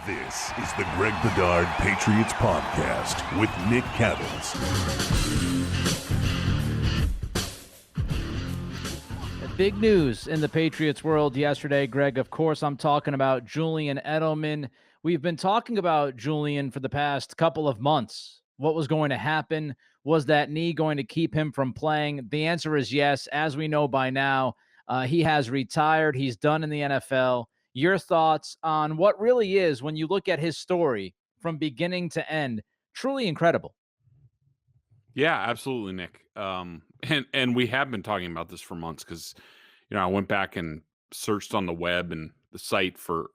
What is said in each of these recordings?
This is the Greg Bedard Patriots Podcast with Nick Cavins. Big news in the Patriots world yesterday, Greg. Of course, I'm talking about Julian Edelman. We've been talking about Julian for the past couple of months. What was going to happen? Was that knee going to keep him from playing? The answer is yes. As we know by now, he has retired. He's done in the NFL. Your thoughts on what really is, when you look at his story from beginning to end, truly incredible. Yeah, absolutely, Nick. And we have been talking about this for months because, I went back and searched on the web and the site for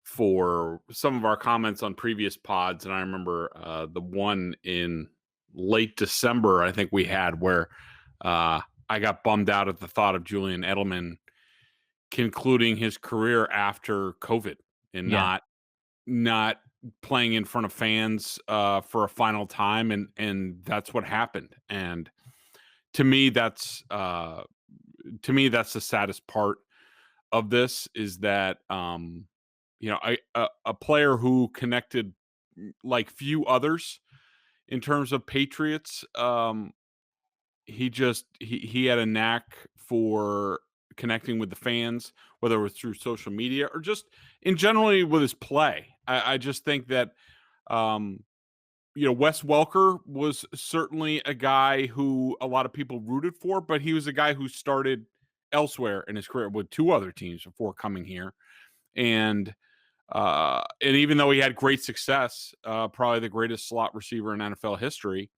some of our comments on previous pods, and I remember the one in late December I think we had where I got bummed out at the thought of Julian Edelman concluding his career after COVID and not playing in front of fans for a final time, and that's what happened. And to me, that's the saddest part of this is that a player who connected like few others in terms of Patriots. He had a knack for connecting with the fans, whether it was through social media or just in generally with his play. I just think that, Wes Welker was certainly a guy who a lot of people rooted for, but he was a guy who started elsewhere in his career with two other teams before coming here. And even though he had great success, probably the greatest slot receiver in NFL history,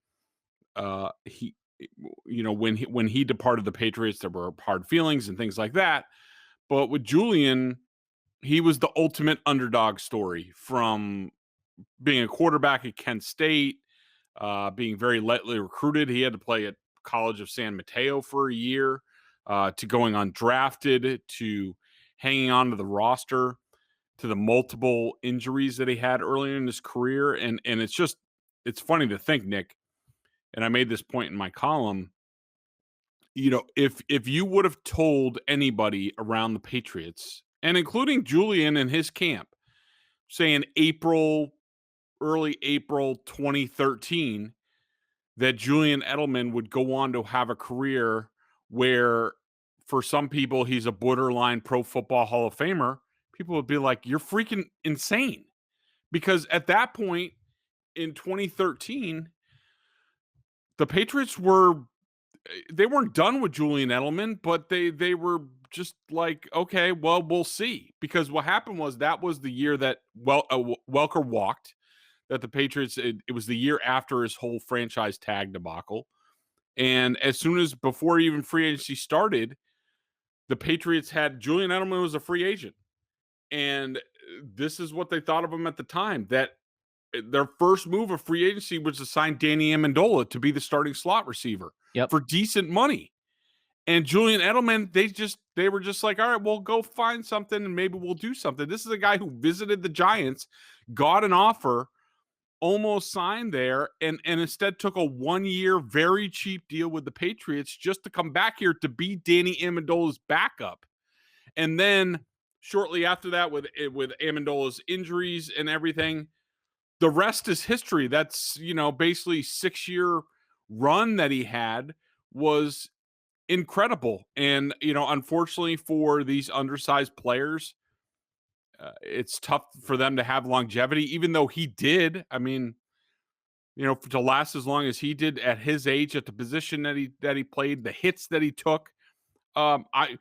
when he departed the Patriots, there were hard feelings and things like that. But with Julian, he was the ultimate underdog story, from being a quarterback at Kent State, being very lightly recruited. He had to play at College of San Mateo for a year, to going undrafted, to hanging on to the roster, to the multiple injuries that he had earlier in his career. And it's funny to think, Nick, and I made this point in my column, if you would have told anybody around the Patriots, and including Julian and his camp, say in early April 2013, that Julian Edelman would go on to have a career where, for some people, he's a borderline Pro Football Hall of Famer, people would be like, you're freaking insane. Because at that point in 2013, the Patriots weren't done with Julian Edelman, but they were just like, okay, well, we'll see. Because what happened was that was the year that Welker walked, that the Patriots, it was the year after his whole franchise tag debacle. And as soon as, before even free agency started, the Patriots had Julian Edelman was a free agent. And this is what they thought of him at the time, that their first move of free agency was to sign Danny Amendola to be the starting slot receiver for decent money. And Julian Edelman, they were just like, all right, well, go find something and maybe we'll do something. This is a guy who visited the Giants, got an offer, almost signed there, and instead took a 1-year, very cheap deal with the Patriots just to come back here to be Danny Amendola's backup. And then shortly after that, with Amendola's injuries and everything, the rest is history. That's, basically 6-year run that he had was incredible. And, unfortunately for these undersized players, it's tough for them to have longevity, even though he did. I mean, to last as long as he did at his age, at the position that he played, the hits that he took. I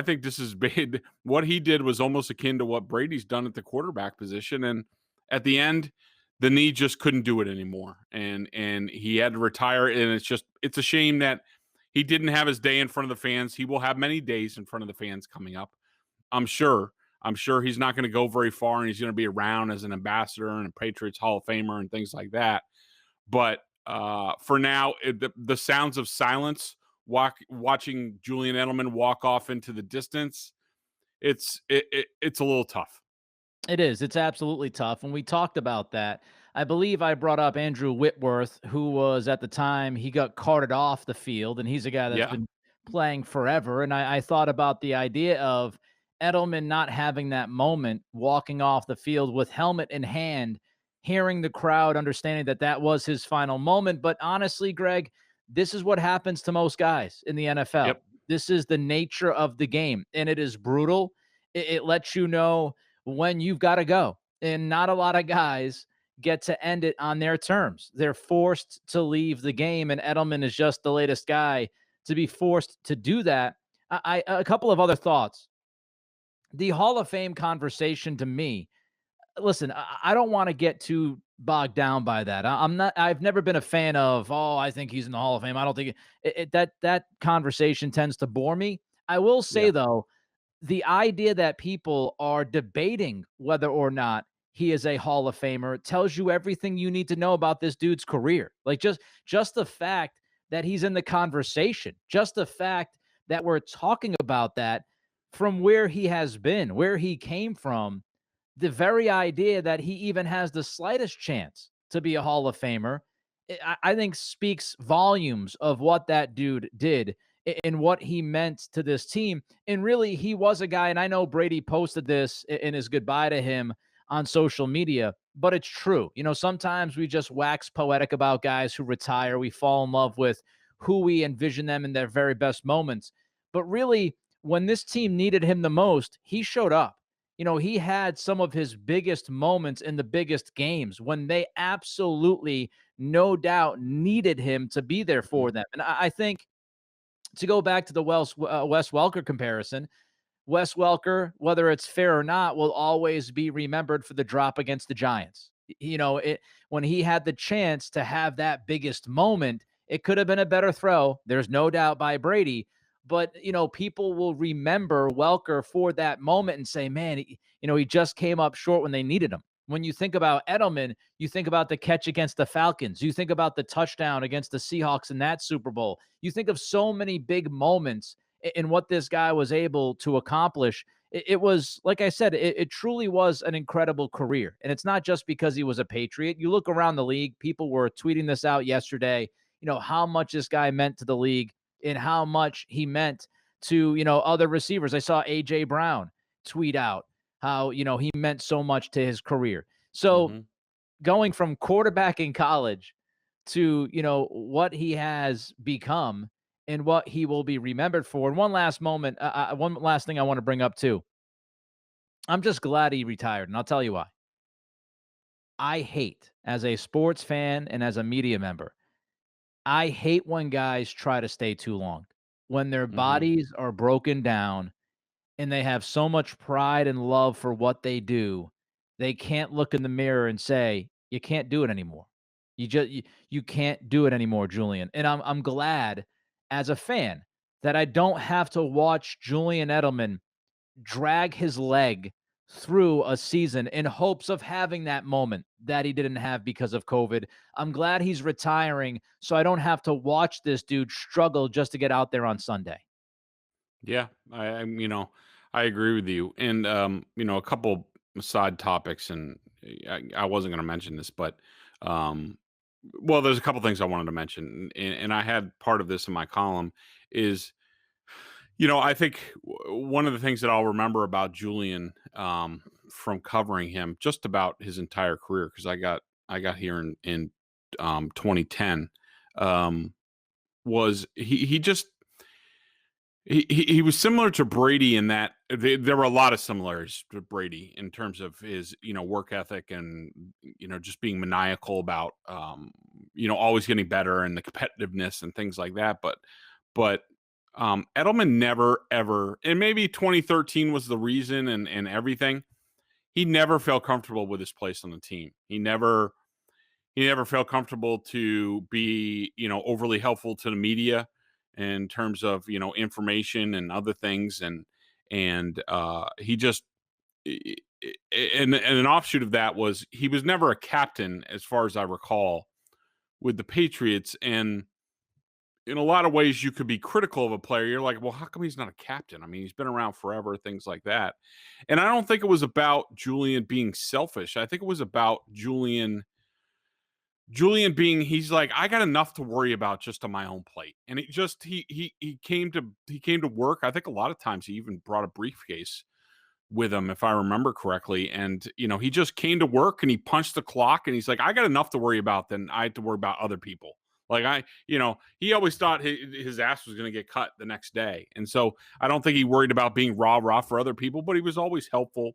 think this is big. What he did was almost akin to what Brady's done at the quarterback position. And at the end, the knee just couldn't do it anymore. And he had to retire. And it's a shame that he didn't have his day in front of the fans. He will have many days in front of the fans coming up. I'm sure he's not going to go very far, and he's going to be around as an ambassador and a Patriots Hall of Famer and things like that. But for now, the sounds of silence, watching Julian Edelman walk off into the distance, it's a little tough. It is. It's absolutely tough. And we talked about that. I believe I brought up Andrew Whitworth, who was, at the time, he got carted off the field, and he's a guy that's been playing forever. And I thought about the idea of, Edelman not having that moment, walking off the field with helmet in hand, hearing the crowd, understanding that that was his final moment. But honestly, Greg, this is what happens to most guys in the NFL. Yep. This is the nature of the game, and it is brutal. It lets you know when you've got to go. And not a lot of guys get to end it on their terms. They're forced to leave the game, and Edelman is just the latest guy to be forced to do that. A couple of other thoughts. The Hall of Fame conversation to me, listen, I don't want to get too bogged down by that. I'm not. I've never been a fan of. Oh, I think he's in the Hall of Fame. I don't think that conversation tends to bore me. I will say Yeah. though, the idea that people are debating whether or not he is a Hall of Famer tells you everything you need to know about this dude's career. Like just the fact that he's in the conversation, just the fact that we're talking about that from where he has been, where he came from, the very idea that he even has the slightest chance to be a Hall of Famer, I think speaks volumes of what that dude did and what he meant to this team. And really, he was a guy, and I know Brady posted this in his goodbye to him on social media, but it's true. You know, sometimes we just wax poetic about guys who retire. We fall in love with who we envision them in their very best moments. But really, when this team needed him the most, he showed up. You know, he had some of his biggest moments in the biggest games when they absolutely, no doubt, needed him to be there for Mhm. them. And I think to go back to the Wes Welker comparison, Wes Welker, whether it's fair or not, will always be remembered for the drop against the Giants. You know, when he had the chance to have that biggest moment, it could have been a better throw. There's no doubt by Brady. But, you know, people will remember Welker for that moment and say, man, he just came up short when they needed him. When you think about Edelman, you think about the catch against the Falcons. You think about the touchdown against the Seahawks in that Super Bowl. You think of so many big moments in what this guy was able to accomplish. It was, like I said, it truly was an incredible career. And it's not just because he was a Patriot. You look around the league, people were tweeting this out yesterday, how much this guy meant to the league and how much he meant to, other receivers. I saw A.J. Brown tweet out how, he meant so much to his career. So Mhm. going from quarterback in college to, what he has become and what he will be remembered for. And one last thing I want to bring up too. I'm just glad he retired, and I'll tell you why. I hate, as a sports fan and as a media member, I hate when guys try to stay too long, when their Mhm. bodies are broken down and they have so much pride and love for what they do, they can't look in the mirror and say, "You can't do it anymore. You can't do it anymore, Julian." And I'm glad as a fan that I don't have to watch Julian Edelman drag his leg through a season in hopes of having that moment that he didn't have because of COVID. I'm glad he's retiring so I don't have to watch this dude struggle just to get out there on Sunday. Yeah, I agree with you. And a couple side topics, and I wasn't going to mention this, but um, well, there's a couple things I wanted to mention, and I had part of this in my column is, I think one of the things that I'll remember about Julian from covering him just about his entire career, because I got here in 2010, um, was he was similar to Brady in that there were a lot of similarities to Brady in terms of his, work ethic and, just being maniacal about, always getting better and the competitiveness and things like that. But Edelman never, ever, and maybe 2013 was the reason and everything. He never felt comfortable with his place on the team. He never felt comfortable to be, overly helpful to the media in terms of, information and other things. And he just, and an offshoot of that was he was never a captain, as far as I recall, with the Patriots. And in a lot of ways, you could be critical of a player. You're like, well, how come he's not a captain? I mean, he's been around forever, things like that. And I don't think it was about Julian being selfish. I think it was about Julian being, he's like, I got enough to worry about just on my own plate. And he came to work. I think a lot of times he even brought a briefcase with him, if I remember correctly. And, he just came to work and he punched the clock and he's like, I got enough to worry about than I have to worry about other people. Like he always thought his ass was going to get cut the next day. And so I don't think he worried about being rah for other people, but he was always helpful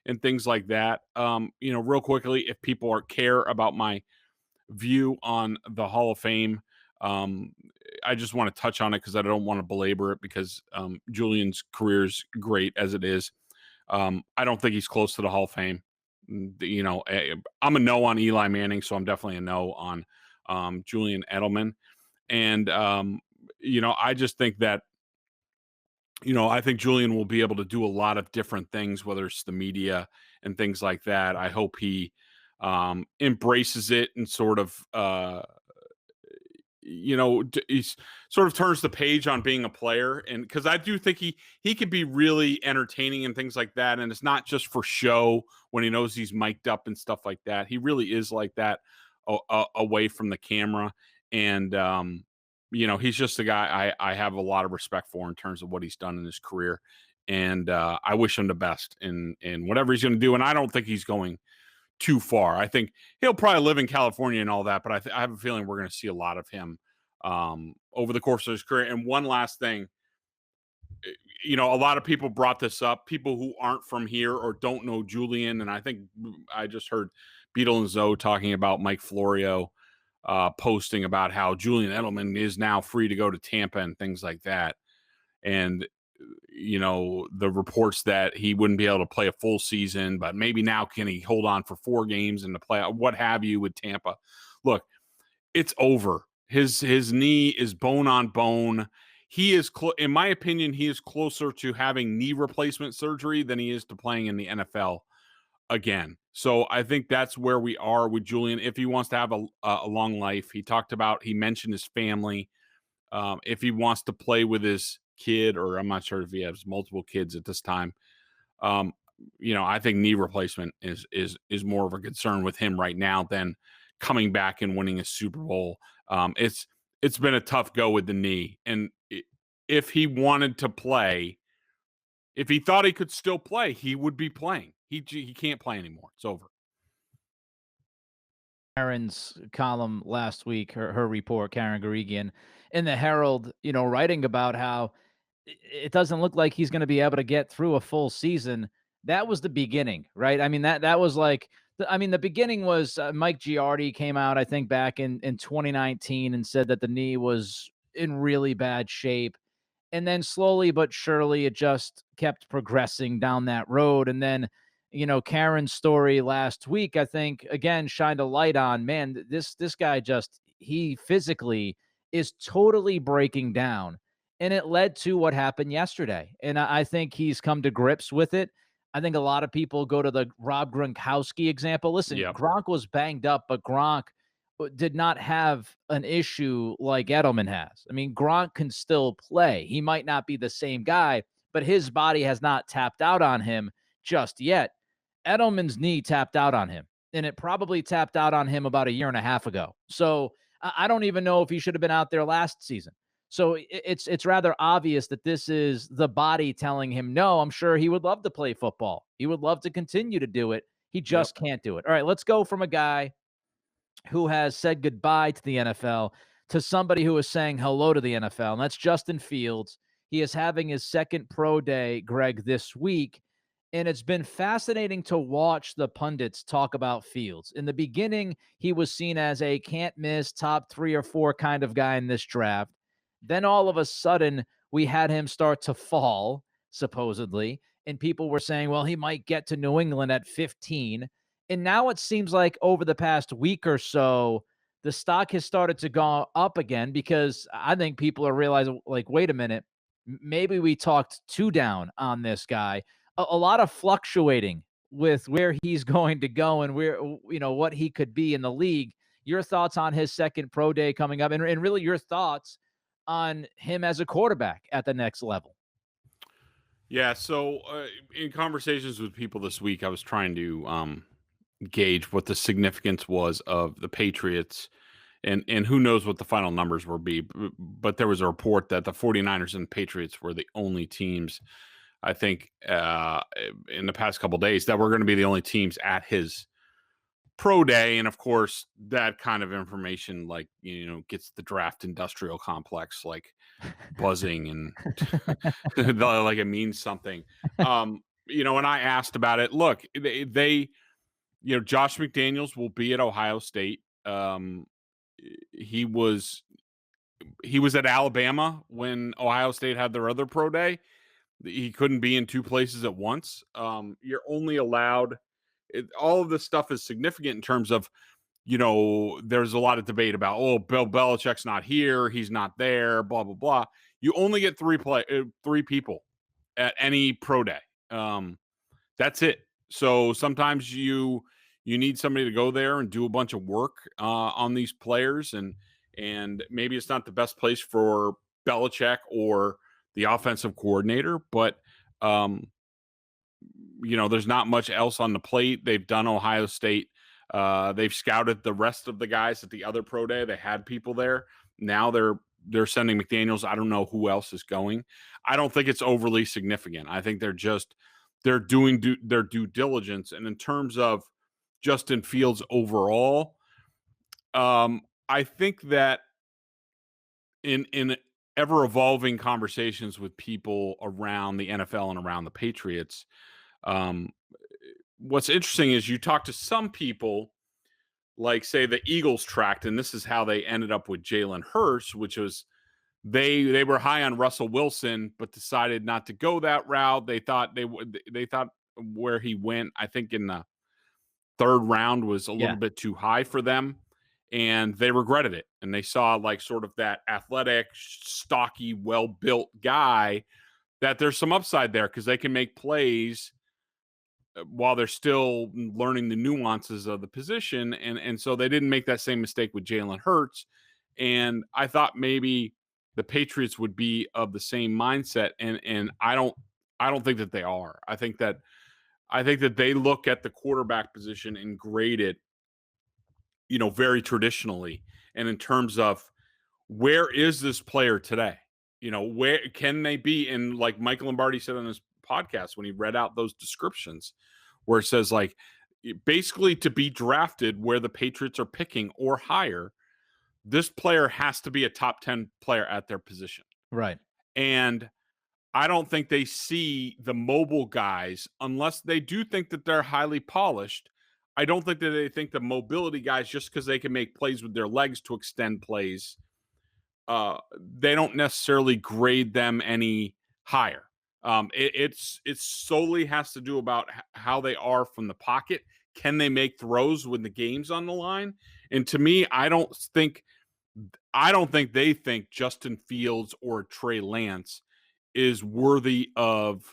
and things like that. Real quickly, if people care about my view on the Hall of Fame, I just want to touch on it because I don't want to belabor it because Julian's career is great as it is. I don't think he's close to the Hall of Fame. I'm a no on Eli Manning, so I'm definitely a no on Julian Edelman. And, I just think that, I think Julian will be able to do a lot of different things, whether it's the media and things like that. I hope he embraces it and sort of, he sort of turns the page on being a player. And because I do think he could be really entertaining and things like that. And it's not just for show when he knows he's mic'd up and stuff like that. He really is like that away from the camera. And, he's just a guy I have a lot of respect for in terms of what he's done in his career. And I wish him the best in whatever he's going to do. And I don't think he's going too far. I think he'll probably live in California and all that, but I have a feeling we're going to see a lot of him over the course of his career. And one last thing, a lot of people brought this up, people who aren't from here or don't know Julian. And I think I just heard Beetle and Zoe talking about Mike Florio posting about how Julian Edelman is now free to go to Tampa and things like that. And the reports that he wouldn't be able to play a full season, but maybe now can he hold on for 4 games in the playoff, what have you with Tampa. Look, it's over. His knee is bone on bone. He is, in my opinion, he is closer to having knee replacement surgery than he is to playing in the NFL again. So I think that's where we are with Julian. If he wants to have a long life, he mentioned his family. If he wants to play with his kid, or I'm not sure if he has multiple kids at this time. I think knee replacement is more of a concern with him right now than coming back and winning a Super Bowl. It's been a tough go with the knee. And if he wanted to play, if he thought he could still play, he would be playing. He can't play anymore. It's over. Karen's column last week, her report, Karen Garegian, in the Herald, writing about how it doesn't look like he's going to be able to get through a full season. That was the beginning, right? I mean, that was like, the beginning was Mike Giardi came out, I think, back in 2019 and said that the knee was in really bad shape. And then slowly but surely, it just kept progressing down that road. And then, Karen's story last week, I think, again, shined a light on, man, this guy he physically is totally breaking down. And it led to what happened yesterday. And I think he's come to grips with it. I think a lot of people go to the Rob Gronkowski example. Listen, Yep. Gronk was banged up, but Gronk did not have an issue like Edelman has. I mean, Gronk can still play. He might not be the same guy, but his body has not tapped out on him just yet. Edelman's knee tapped out on him, and it probably tapped out on him about a year and a half ago. So I don't even know if he should have been out there last season. So it's rather obvious that this is the body telling him, no, I'm sure he would love to play football. He would love to continue to do it. He just can't do it. All right, let's go from a guy who has said goodbye to the NFL to somebody who is saying hello to the NFL, and that's Justin Fields. He is having his second pro day, Greg, this week, and it's been fascinating to watch the pundits talk about Fields. In the beginning, he was seen as a can't-miss top 3 or 4 kind of guy in this draft. Then all of a sudden, we had him start to fall, supposedly, and people were saying, well, he might get to New England at 15. And now it seems like over the past week or so, the stock has started to go up again because I think people are realizing, like, wait a minute, maybe we talked too down on this guy. A lot of fluctuating with where he's going to go and where, what he could be in the league. Your thoughts on his second pro day coming up, and really your thoughts on him as a quarterback at the next level. Yeah. So in conversations with people this week, I was trying to gauge what the significance was of the Patriots, and who knows what the final numbers will be. But there was a report that the 49ers and Patriots were the only teams I think, in the past couple of days that we're going to be the only teams at his pro day. And of course, that kind of information, like, gets the draft industrial complex like buzzing and like it means something. And I asked about it. Look, they Josh McDaniels will be at Ohio State. He was at Alabama when Ohio State had their other pro day. He couldn't be in two places at once. You're only allowed. All of this stuff is significant in terms of, there's a lot of debate about, Bill Belichick's not here, he's not there, blah blah blah. You only get three people at any pro day. That's it. So sometimes you need somebody to go there and do a bunch of work on these players, and maybe it's not the best place for Belichick or the offensive coordinator, but there's not much else on the plate. They've done Ohio State. They've scouted the rest of the guys at the other pro day. They had people there. Now they're sending McDaniels. I don't know who else is going. I don't think it's overly significant. I think they're doing their due diligence. And in terms of Justin Fields overall, I think that in ever evolving conversations with people around the NFL and around the Patriots, what's interesting is you talk to some people, like say the Eagles tracked, and this is how they ended up with Jalen Hurts, which was they were high on Russell Wilson, but decided not to go that route. They thought where he went, I think in the third round, was a little bit too high for them, and they regretted it. And they saw like sort of that athletic, stocky, well-built guy that there's some upside there because they can make plays while they're still learning the nuances of the position. And so they didn't make that same mistake with Jalen Hurts. And I thought maybe the Patriots would be of the same mindset. And I don't think that they are. I think that they look at the quarterback position and grade it, very traditionally. And in terms of where is this player today? Where can they be? And like Mike Lombardi said on his podcast when he read out those descriptions, where it says like basically to be drafted where the Patriots are picking or higher, this player has to be a top 10 player at their position. Right. And I don't think they see the mobile guys unless they do think that they're highly polished. I don't think that they think the mobility guys, just because they can make plays with their legs to extend plays, they don't necessarily grade them any higher. It solely has to do about how they are from the pocket. Can they make throws when the game's on the line? And to me, I don't think they think Justin Fields or Trey Lance is worthy of,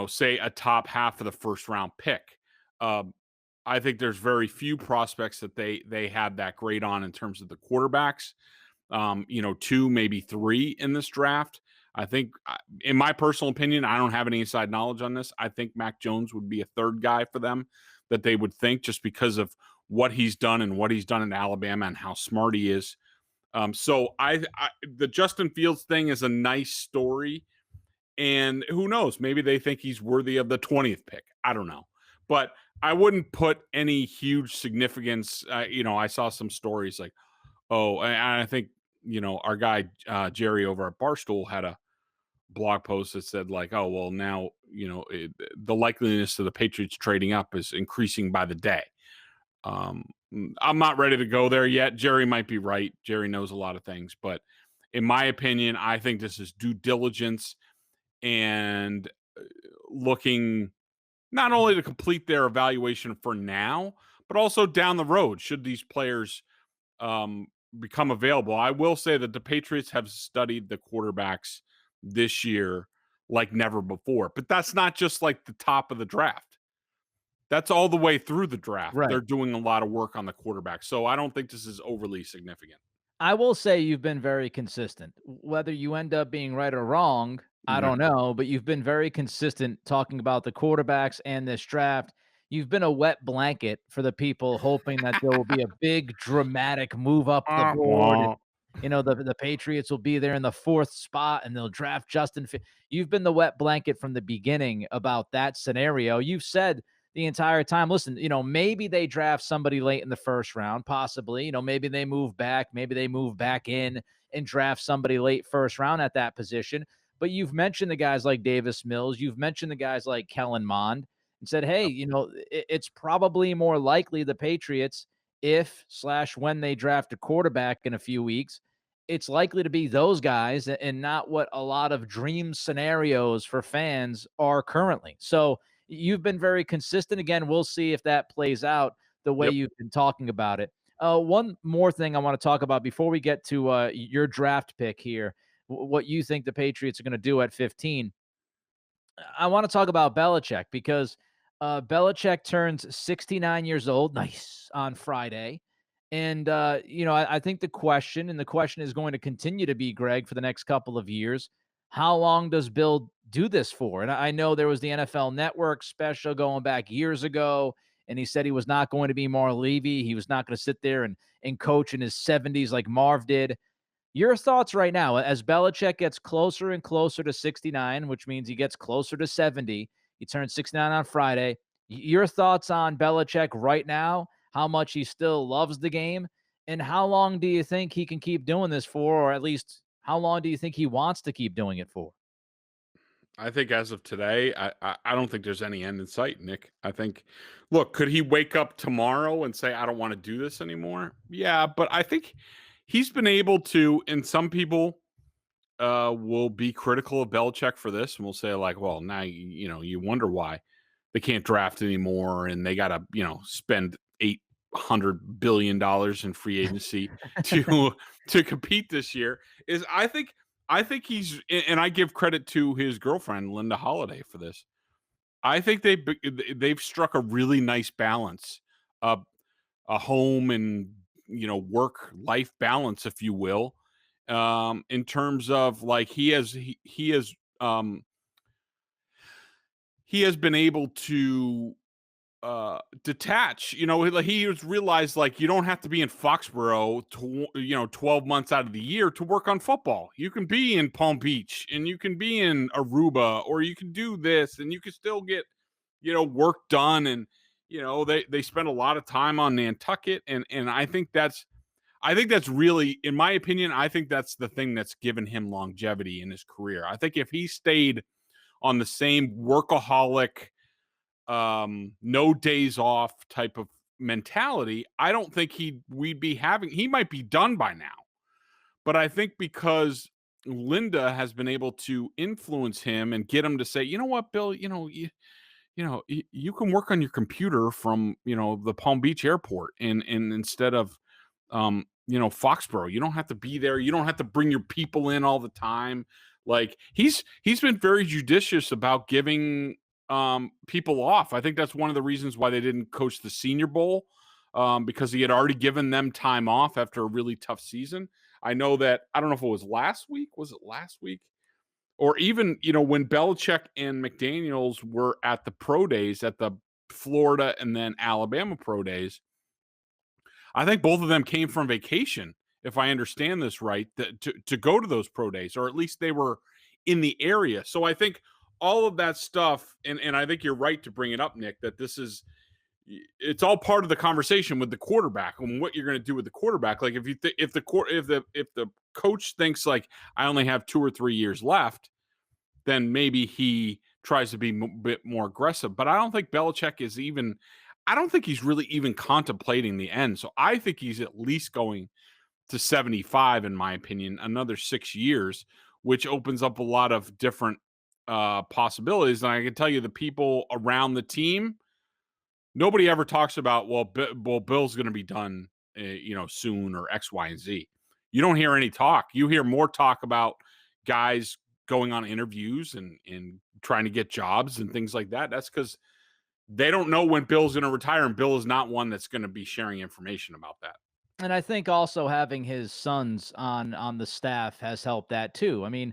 say a top half of the first round pick. I think there's very few prospects that they have that grade on in terms of the quarterbacks. 2, maybe 3 in this draft. I think, in my personal opinion, I don't have any inside knowledge on this. I think Mac Jones would be a third guy for them that they would think, just because of what he's done and what he's done in Alabama and how smart he is. So the Justin Fields thing is a nice story, and who knows, maybe they think he's worthy of the 20th pick. I don't know, but I wouldn't put any huge significance. I saw some stories like, and I think, our guy Jerry over at Barstool had a blog post that said like, oh, well, now, the likeliness of the Patriots trading up is increasing by the day. I'm not ready to go there yet. Jerry might be right. Jerry knows a lot of things, but in my opinion, I think this is due diligence and looking not only to complete their evaluation for now, but also down the road, should these players become available. I will say that the Patriots have studied the quarterbacks this year like never before, but that's not just like the top of the draft. That's all the way through the draft. Right. They're doing a lot of work on the quarterback. So I don't think this is overly significant. I will say you've been very consistent. Whether you end up being right or wrong, I don't know, but you've been very consistent talking about the quarterbacks and this draft. You've been a wet blanket for the people hoping that there will be a big dramatic move up the board the Patriots will be there in the 4th spot and they'll draft You've been the wet blanket from the beginning about that scenario. You've said the entire time, listen, maybe they draft somebody late in the 1st round, possibly, maybe they move back, maybe they move back in and draft somebody late 1st round at that position. But you've mentioned the guys like Davis Mills, you've mentioned the guys like Kellen Mond, and said, hey, it's probably more likely the Patriots, if/when they draft a quarterback in a few weeks, it's likely to be those guys and not what a lot of dream scenarios for fans are currently. So you've been very consistent. Again, we'll see if that plays out the way Yep. you've been talking about it. One more thing I want to talk about before we get to your draft pick here, what you think the Patriots are going to do at 15. I want to talk about Belichick because Belichick turns 69 years old, nice, on Friday. And, I think the question is going to continue to be, Greg, for the next couple of years, how long does Bill do this for? And I know there was the NFL Network special going back years ago, and he said he was not going to be Marv Levy. He was not going to sit there and coach in his 70s like Marv did. Your thoughts right now as Belichick gets closer and closer to 69, which means he gets closer to 70. He turns 69 on Friday. Your thoughts on Belichick right now, how much he still loves the game, and how long do you think he can keep doing this for, or at least how long do you think he wants to keep doing it for? I think as of today, I don't think there's any end in sight, Nick. I think, look, could he wake up tomorrow and say, I don't want to do this anymore? Yeah, but I think he's been able to, and some people will be critical of Belichick for this, and will say, like, well, now, you wonder why they can't draft anymore and they got to, spend $800 billion in free agency to compete this year. I think he's, and I give credit to his girlfriend Linda Holiday for this. I think they've struck a really nice balance, a home and work life balance, if you will, in terms of like um he has been able to detach. Like, he has realized, like, you don't have to be in Foxborough 12 months out of the year to work on football. You can be in Palm Beach and you can be in Aruba, or you can do this and you can still get work done. And they spend a lot of time on Nantucket, and I think that's really, in my opinion, I think that's the thing that's given him longevity in his career. I think if he stayed on the same workaholic, no days off type of mentality, I don't think he might be done by now. But I think because Linda has been able to influence him and get him to say, you know what, Bill, you can work on your computer from, the Palm Beach airport, and instead of, Foxborough, you don't have to be there. You don't have to bring your people in all the time. Like, he's been very judicious about giving people off. I think that's one of the reasons why they didn't coach the Senior Bowl, because he had already given them time off after a really tough season. I know that, I don't know if it was last week. Was it last week? Or even, when Belichick and McDaniels were at the pro days, at the Florida and then Alabama pro days, I think both of them came from vacation, if I understand this right, to go to those pro days, or at least they were in the area. So I think all of that stuff, and I think you're right to bring it up, Nick, that it's all part of the conversation with the quarterback and what you're going to do with the quarterback. Like, if the coach thinks, like, I only have 2 or 3 years left, then maybe he tries to be a bit more aggressive. But I don't think Belichick is even. I don't think he's really even contemplating the end. So I think he's at least going to 75, in my opinion, another 6 years, which opens up a lot of different possibilities. And I can tell you, the people around the team, nobody ever talks about, well, Bill's going to be done, soon, or X, Y, and Z. You don't hear any talk. You hear more talk about guys going on interviews and trying to get jobs and things like that. That's because they don't know when Bill's going to retire, and Bill is not one that's going to be sharing information about that. And I think also having his sons on the staff has helped that too. I mean,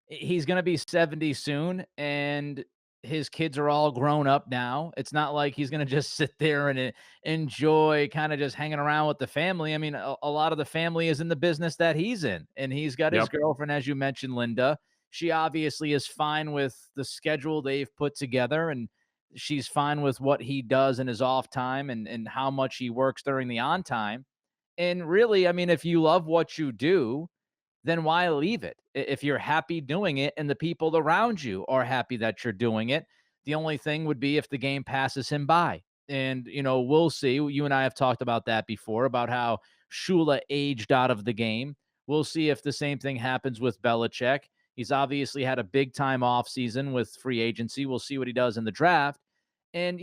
he's going to be 70 soon, and his kids are all grown up now. It's not like he's going to just sit there and enjoy kind of just hanging around with the family. I mean, a lot of the family is in the business that he's in, and he's got his Yep. girlfriend, as you mentioned, Linda. She obviously is fine with the schedule they've put together, and she's fine with what he does in his off time and how much he works during the on time. And really, I mean, if you love what you do, then why leave it? If you're happy doing it and the people around you are happy that you're doing it, the only thing would be if the game passes him by. And, we'll see. You and I have talked about that before, about how Shula aged out of the game. We'll see if the same thing happens with Belichick. He's obviously had a big time off season with free agency. We'll see what he does in the draft. And,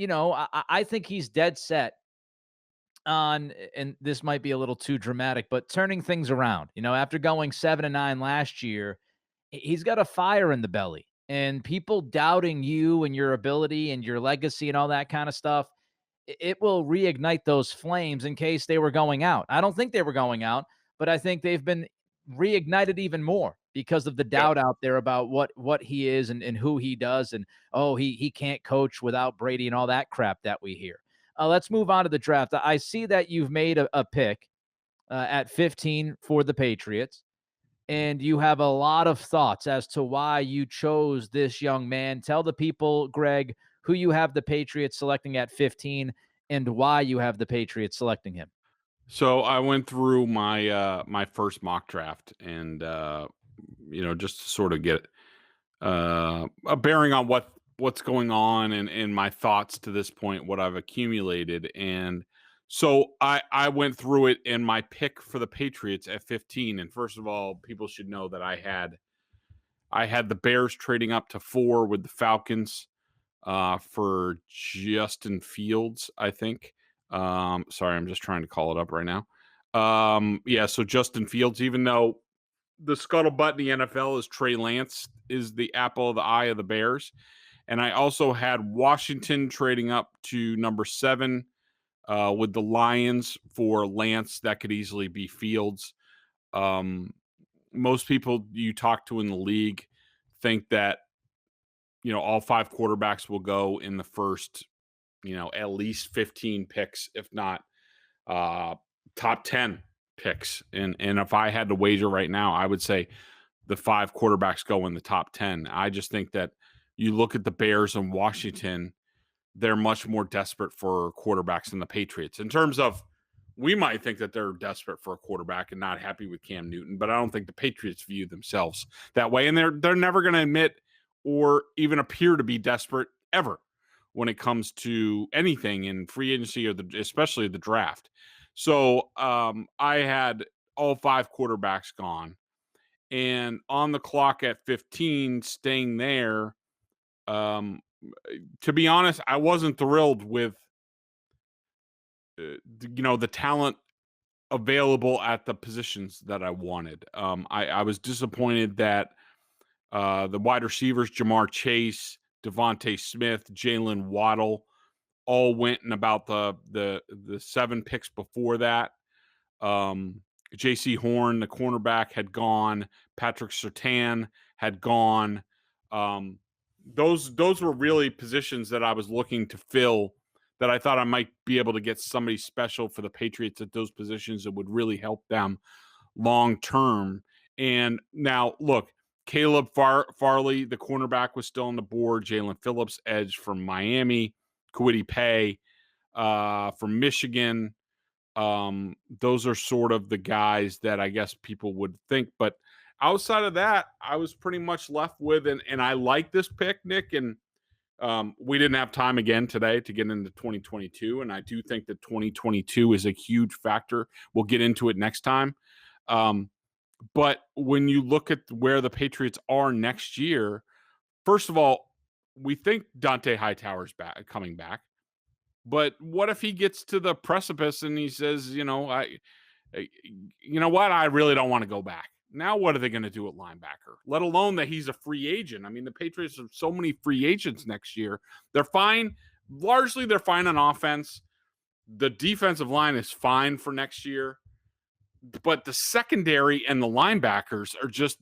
I think he's dead set on, and this might be a little too dramatic, but turning things around. After going 7-9 last year, he's got a fire in the belly, and people doubting you and your ability and your legacy and all that kind of stuff, it will reignite those flames in case they were going out. I don't think they were going out, but I think they've been reignited even more because of the doubt out there about what he is and who he does. And, he can't coach without Brady and all that crap that we hear. Let's move on to the draft. I see that you've made a pick at 15 for the Patriots, and you have a lot of thoughts as to why you chose this young man. Tell the people, Greg, who you have the Patriots selecting at 15 and why you have the Patriots selecting him. So I went through my first mock draft, and just to sort of get a bearing on what's going on and my thoughts to this point, what I've accumulated. And so I went through it, and my pick for the Patriots at 15. And first of all, people should know that I had the Bears trading up to 4 with the Falcons for Justin Fields, I think. Sorry, I'm just trying to call it up right now. So Justin Fields, even though the scuttlebutt in the NFL is Trey Lance is the apple of the eye of the Bears. And I also had Washington trading up to number 7 with the Lions for Lance. That could easily be Fields. Most people you talk to in the league think that, all 5 quarterbacks will go in the first, at least 15 picks, if not top 10 picks. And if I had to wager right now, I would say the 5 quarterbacks go in the top 10. I just think that you look at the Bears and Washington, they're much more desperate for quarterbacks than the Patriots. In terms of, we might think that they're desperate for a quarterback and not happy with Cam Newton, but I don't think the Patriots view themselves that way. And they're never going to admit or even appear to be desperate ever when it comes to anything in free agency or especially the draft. So I had all 5 quarterbacks gone, and on the clock at 15, staying there. To be honest, I wasn't thrilled with the talent available at the positions that I wanted. I was disappointed that the wide receivers, Jamar Chase, Devontae Smith, Jalen Waddle, all went in about the 7 picks before that. J.C. Horn, the cornerback, had gone. Patrick Surtain had gone. Those were really positions that I was looking to fill, that I thought I might be able to get somebody special for the Patriots at those positions that would really help them long term. And now, look, Caleb Farley, the cornerback, was still on the board. Jalen Phillips, edge from Miami. Kwity Paye from Michigan. Those are sort of the guys that I guess people would think. But outside of that, I was pretty much left with, and I like this pick, Nick, and we didn't have time again today to get into 2022, and I do think that 2022 is a huge factor. We'll get into it next time. But when you look at where the Patriots are next year, first of all, we think Dante Hightower's coming back. But what if he gets to the precipice and he says, you know what? I really don't want to go back. Now, what are they going to do at linebacker? Let alone that he's a free agent. I mean, the Patriots have so many free agents next year. They're fine. Largely, they're fine on offense. The defensive line is fine for next year. But the secondary and the linebackers are just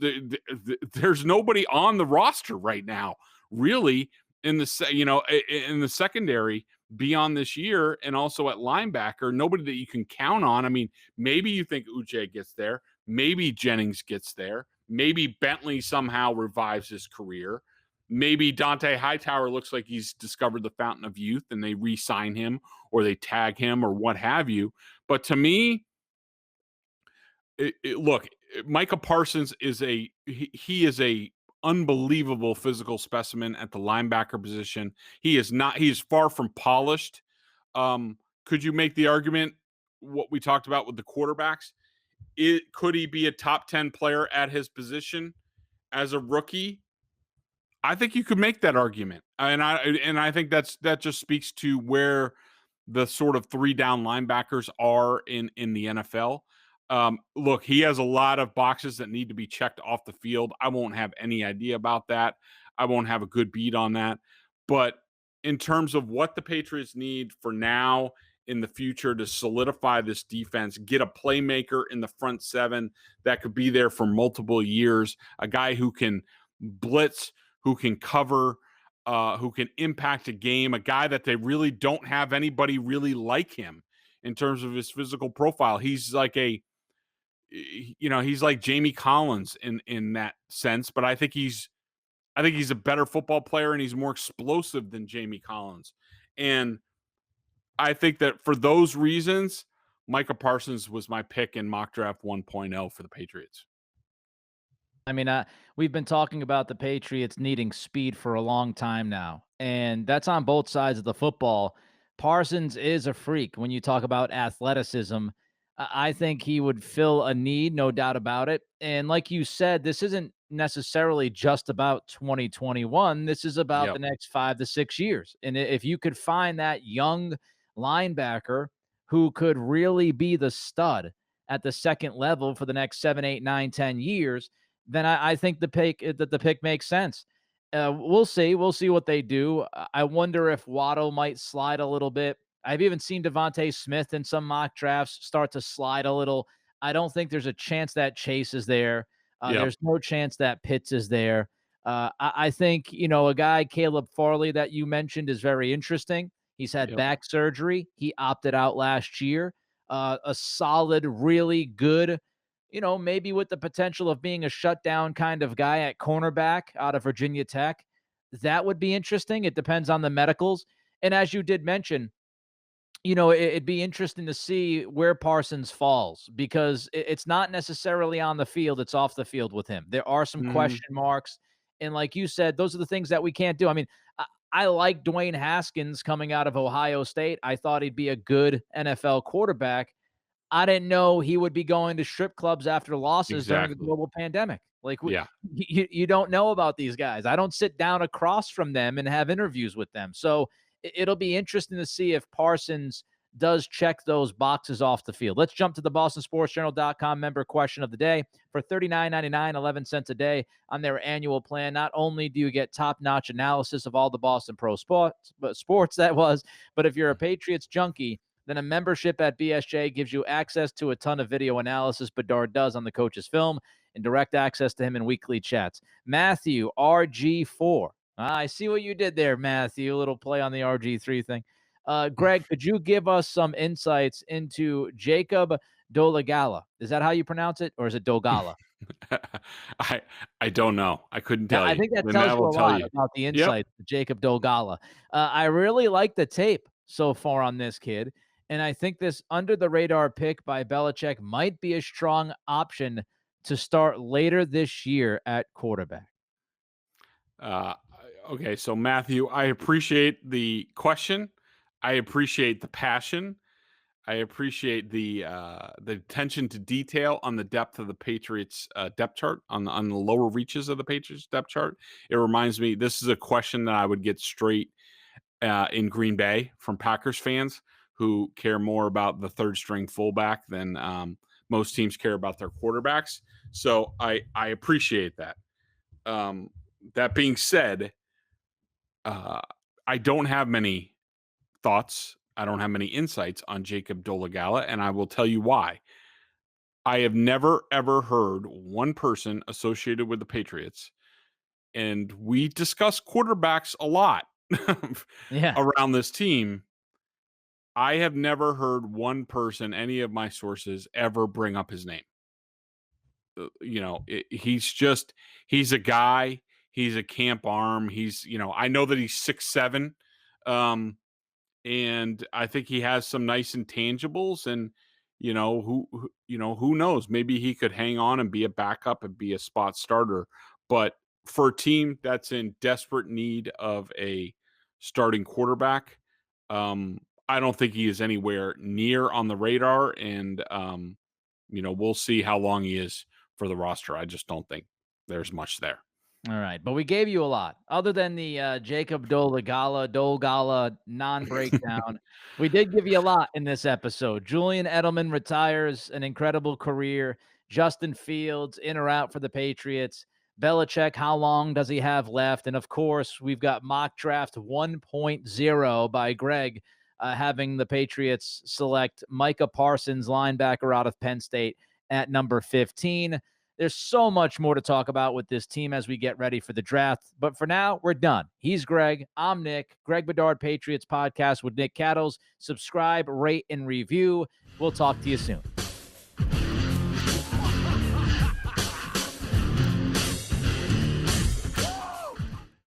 there's nobody on the roster right now, really, in the in the secondary beyond this year, and also at linebacker, nobody that you can count on. I mean, maybe you think Uche gets there, maybe Jennings gets there, maybe Bentley somehow revives his career. Maybe Dante Hightower looks like he's discovered the fountain of youth and they re-sign him or they tag him or what have you. But to me, look, Micah Parsons is he is a unbelievable physical specimen at the linebacker position. He is far from polished. Could you make the argument what we talked about with the quarterbacks? Could he be a top 10 player at his position as a rookie? I think you could make that argument. And I think that just speaks to where the sort of 3 down linebackers are in the NFL. Look, he has a lot of boxes that need to be checked off the field. I won't have any idea about that. I won't have a good beat on that. But in terms of what the Patriots need for now in the future to solidify this defense, get a playmaker in the front 7 that could be there for multiple years, a guy who can blitz, who can cover, who can impact a game, a guy that they really don't have anybody really like him in terms of his physical profile. He's like he's like Jamie Collins in that sense, but I think he's a better football player and he's more explosive than Jamie Collins. And I think that for those reasons, Micah Parsons was my pick in mock draft 1.0 for the Patriots. I mean, we've been talking about the Patriots needing speed for a long time now, and that's on both sides of the football. Parsons is a freak when you talk about athleticism. I think he would fill a need, no doubt about it. And like you said, this isn't necessarily just about 2021. This is about the next 5 to 6 years. And if you could find that young linebacker who could really be the stud at the second level for the next 7, 8, 9, 10 years, then I think the pick makes sense. We'll see. We'll see what they do. I wonder if Waddle might slide a little bit. I've even seen Devontae Smith in some mock drafts start to slide a little. I don't think there's a chance that Chase is there. There's no chance that Pitts is there. I think, a guy, Caleb Farley, that you mentioned is very interesting. He's had back surgery. He opted out last year. A solid, really good, maybe with the potential of being a shutdown kind of guy at cornerback out of Virginia Tech. That would be interesting. It depends on the medicals. And as you did mention, it'd be interesting to see where Parsons falls because it's not necessarily on the field. It's off the field with him. There are some question marks. And like you said, those are the things that we can't do. I mean, I like Dwayne Haskins coming out of Ohio State. I thought he'd be a good NFL quarterback. I didn't know he would be going to strip clubs after losses during the global pandemic. Like, you don't know about these guys. I don't sit down across from them and have interviews with them. So it'll be interesting to see if Parsons does check those boxes off the field. Let's jump to the BostonSportsJournal.com member question of the day. For $39.99, 11 cents a day on their annual plan, not only do you get top-notch analysis of all the Boston pro sports, but if you're a Patriots junkie, then a membership at BSJ gives you access to a ton of video analysis Bedard does on the coach's film and direct access to him in weekly chats. Matthew, RG4. I see what you did there, Matthew. A little play on the RG3 thing. Greg, could you give us some insights into Jacob Dolegala? Is that how you pronounce it, or is it Dogala? I don't know. I couldn't tell you. I think that tells you a lot about the insights of Jacob Dogala. I really like the tape so far on this kid, and I think this under-the-radar pick by Belichick might be a strong option to start later this year at quarterback. Okay, so Matthew, I appreciate the question. I appreciate the passion. I appreciate the attention to detail on the depth of the Patriots depth chart, on the lower reaches of the Patriots depth chart. It reminds me, this is a question that I would get straight in Green Bay from Packers fans who care more about the third string fullback than most teams care about their quarterbacks. So I appreciate that. That being said, I don't have many thoughts. I don't have many insights on Jacob Dolegala, and I will tell you why. I have never, ever heard one person associated with the Patriots, and we discuss quarterbacks a lot Yeah. around this team. I have never heard one person, any of my sources, ever bring up his name. He's a guy. He's a camp arm. I know that he's 6'7", and I think he has some nice intangibles. And who knows? Maybe he could hang on and be a backup and be a spot starter. But for a team that's in desperate need of a starting quarterback, I don't think he is anywhere near on the radar. And we'll see how long he is for the roster. I just don't think there's much there. All right, but we gave you a lot. Other than the Jacob Dolgala non-breakdown, we did give you a lot in this episode. Julian Edelman retires, an incredible career. Justin Fields, in or out for the Patriots. Belichick, how long does he have left? And, of course, we've got mock draft 1.0 by Greg, having the Patriots select Micah Parsons, linebacker out of Penn State, at number 15. There's so much more to talk about with this team as we get ready for the draft. But for now, we're done. He's Greg. I'm Nick. Greg Bedard Patriots podcast with Nick Cattles. Subscribe, rate, and review. We'll talk to you soon.